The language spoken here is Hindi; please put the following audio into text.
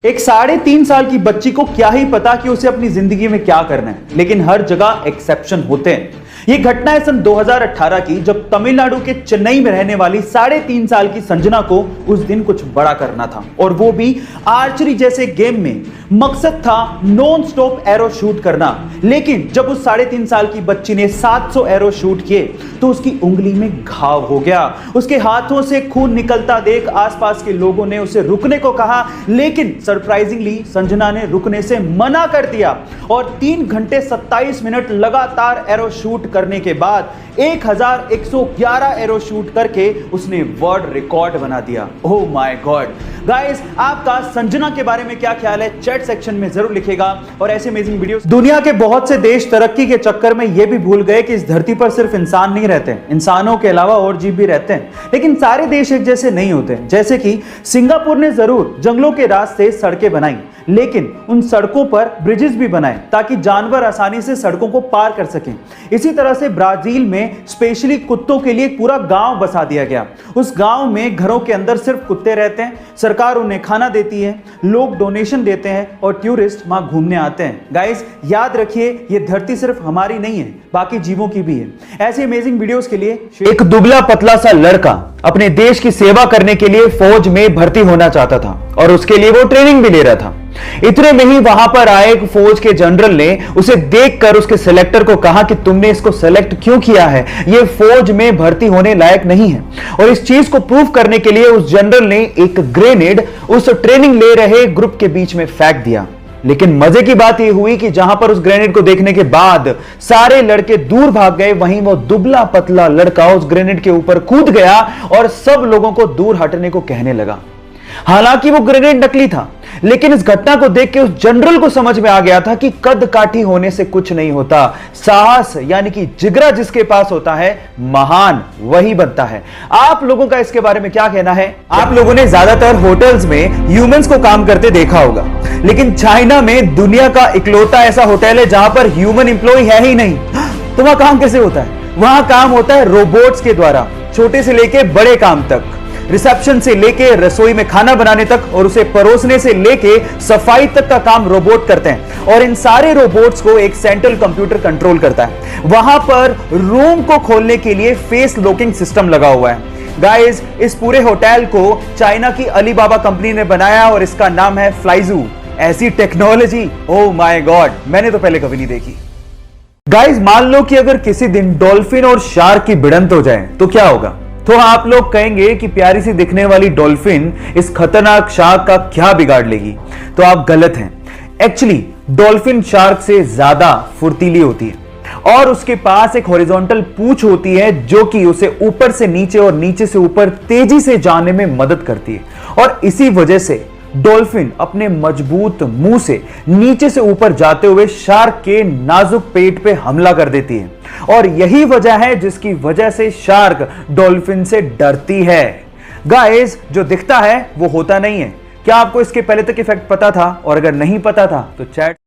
एक 3.5 साल की बच्ची को क्या ही पता कि उसे अपनी जिंदगी में क्या करना है, लेकिन हर जगह एक्सेप्शन होते हैं। यह घटना है सन 2018 की, जब तमिलनाडु के चेन्नई में रहने वाली 3.5 साल की संजना को उस दिन कुछ बड़ा करना था, और वो भी आर्चरी जैसे गेम में। मकसद था नॉन स्टॉप एरो शूट करना, लेकिन जब उस 3.5 साल की बच्ची ने 700 एरो शूट किए तो उसकी उंगली में घाव हो गया। उसके हाथों से खून निकलता देख आसपास के लोगों ने उसे रुकने को कहा, लेकिन सरप्राइजिंगली संजना ने रुकने से मना कर दिया और 3 घंटे 27 मिनट लगातार एरो शूट करने के बाद 1111 एरो शूट करके उसने वर्ल्ड रिकॉर्ड बना दिया। ओह माय गॉड गाइस, आपका संजना के बारे में क्या ख्याल है चैट सेक्शन में जरूर लिखेगा। और ऐसे अमेजिंग वीडियोस। दुनिया के बहुत से देश तरक्की के चक्कर में यह भी भूल गए कि इस धरती पर सिर्फ इंसान नहीं रहते, इंसानों के अलावा और जीव भी रहते हैं, लेकिन सारे देश एक जैसे नहीं होते। जैसे कि सिंगापुर ने जरूर जंगलों के रास्ते सड़कें बनाई, लेकिन उन सड़कों पर ब्रिजेस भी बनाए ताकि जानवर आसानी से सड़कों को पार कर सकें। इसी तरह से ब्राजील में स्पेशली कुत्तों के लिए एक पूरा गांव बसा दिया गया। उस गांव में घरों के अंदर सिर्फ कुत्ते रहते हैं, सरकार उन्हें खाना देती है, लोग डोनेशन देते हैं और टूरिस्ट वहां घूमने आते हैं। गाइस याद रखिए, ये धरती सिर्फ हमारी नहीं है, बाकी जीवों की भी है। ऐसे अमेजिंग वीडियोस के लिए एक दुबला पतला सा लड़का अपने देश की सेवा करने के लिए फौज में भर्ती होना चाहता था और उसके लिए वो ट्रेनिंग भी ले रहा था। इतने में ही वहां पर आए एक फौज के जनरल ने उसे देखकर उसके सिलेक्टर को कहा कि तुमने इसको सेलेक्ट क्यों किया है, ये फौज में भर्ती होने लायक नहीं है। और इस चीज को प्रूव करने के लिए उस जनरल ने एक ग्रेनेड उस ट्रेनिंग ले रहे ग्रुप के बीच में फेंक दिया। लेकिन मजे की बात यह हुई कि जहां पर उस ग्रेनेड को देखने के बाद सारे लड़के दूर भाग गए, वहीं वो दुबला पतला लड़का उस ग्रेनेड के ऊपर कूद गया और सब लोगों को दूर हटने को कहने लगा। हालांकि वो ग्रेनेड नकली था, लेकिन इस घटना को देख के उस जनरल को समझ में आ गया था कि कद काठी होने से कुछ नहीं होता, साहस यानी कि जिगरा जिसके पास होता है, महान वही बनता है। आप लोगों का इसके बारे में क्या कहना है? आप लोगों ने ज्यादातर होटल्स में ह्यूमंस को काम करते देखा होगा, लेकिन चाइना में दुनिया का इकलौता ऐसा होटल है जहां पर ह्यूमन एम्प्लॉय है ही नहीं। तो वहां काम कैसे होता है? वहां काम होता है रोबोट्स के द्वारा, छोटे से लेके बड़े काम तक, रिसेप्शन से लेके रसोई में खाना बनाने तक और उसे परोसने से लेके सफाई तक का काम रोबोट करते हैं। और इन सारे रोबोट्स को एक सेंट्रल कंप्यूटर कंट्रोल करता है। वहां पर रूम को खोलने के लिए फेस लॉकिंग सिस्टम लगा हुआ है। गाइस, इस पूरे होटल को चाइना की अलीबाबा कंपनी ने बनाया और इसका नाम है फ्लाइजू। ऐसी टेक्नोलॉजी, ओह माय गॉड, मैंने तो पहले कभी नहीं देखी। गाइस, मान लो कि अगर किसी दिन डॉल्फिन और शार्क की भिड़ंत हो जाए तो क्या होगा? तो आप लोग कहेंगे कि प्यारी सी दिखने वाली डॉल्फिन इस खतरनाक शार्क का क्या बिगाड़ लेगी। तो आप गलत हैं। एक्चुअली डॉल्फिन शार्क से ज्यादा फुर्तीली होती है और उसके पास एक हॉरिजॉन्टल पूंछ होती है जो कि उसे ऊपर से नीचे और नीचे से ऊपर तेजी से जाने में मदद करती है। और इसी वजह से डॉल्फिन अपने मजबूत मुंह से नीचे से ऊपर जाते हुए शार्क के नाजुक पेट पे हमला कर देती है। और यही वजह है जिसकी वजह से शार्क डॉल्फिन से डरती है। गाइस, जो दिखता है वो होता नहीं है। क्या आपको इसके पहले तक इफेक्ट पता था? और अगर नहीं पता था तो चैट